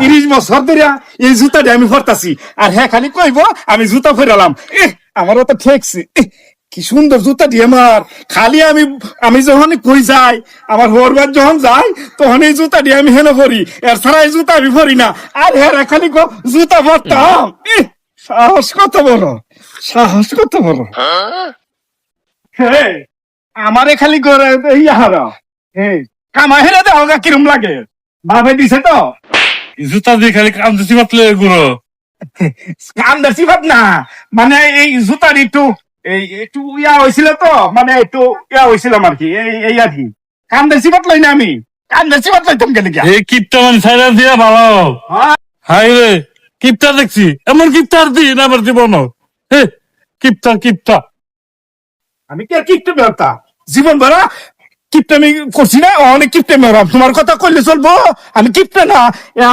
30 বছর ধরে এই জুতাটি আমি পরতাছি আর হ্যাঁ খালি কইব আমি জুতা ফেরালাম আমারও তো ঠেকছে কি সুন্দর জুতা দিয়ে আমার খালি আমি আমি যখন কই যাই আমার হরবার যখন যাই তখন এই জুতা দিয়ে আমি হেনে পরি এর ছাড়া এই জুতা আমি পরি না আর হ্যাঁ খালি জুতা পরতাম সাহস কত বড় সাহস কত বড় হ্যাঁ আমারে খালি করে ইহারা হ্যাঁ কামা হেরে দেওয়া কিরম লাগে ভাবে দিছে তো জুতা দিয়ে খালি কাম দিছি মাতলে গুড়ো কাম বেশি ভাব না মানে এই জুতার একটু একটু ইয়া হয়েছিল তো মানে একটু ইয়া হয়েছিলাম আর কি এই আর কি কাম বেশি পাতলাই না আমি কাম বেশি পাতলাইতাম কেন এই কিপটা মানে সাইরা দিয়া ভালো হাই রে কিপটা দেখছি এমন কিপটা আর দিন আমার জীবন হে কিপটা কিপটা আমি কি আর কিপটে বেরতা জীবন ভরা কিপটে আমি করছি না অনেক কিপটে মেরাম তোমার কথা কইলে চলবো আমি কিপটে না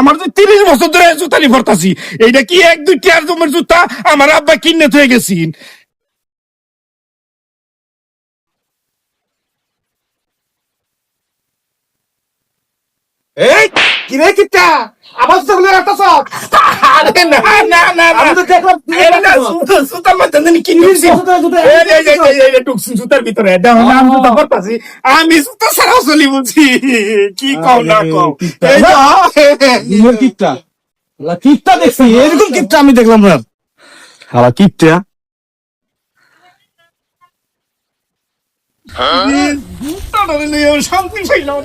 আমার তো 30 বছর ধরে জুতানি ভরতাছি এইটা কি 1-2 টিয়ার তোমার জুতা আমার আব্বা কিনে থয়ে গেছি এই কি রে কিপটা আবার চলে রাখতাছ আরে না না না আমি তো দেখলাম জুতার মধ্যে জানি কি নিছি এই টুকসি জুতার ভিতরে দেখো না আমি জুতা পরতাছি আমি জুতা ছাড়া চলি বুঝি কি কও না কও এই তো কিপটা কিপটা দেখছি এরকম কিপটা আমি দেখলাম না হালা কিপটা জুতা ধরে শান্তি পাইলাম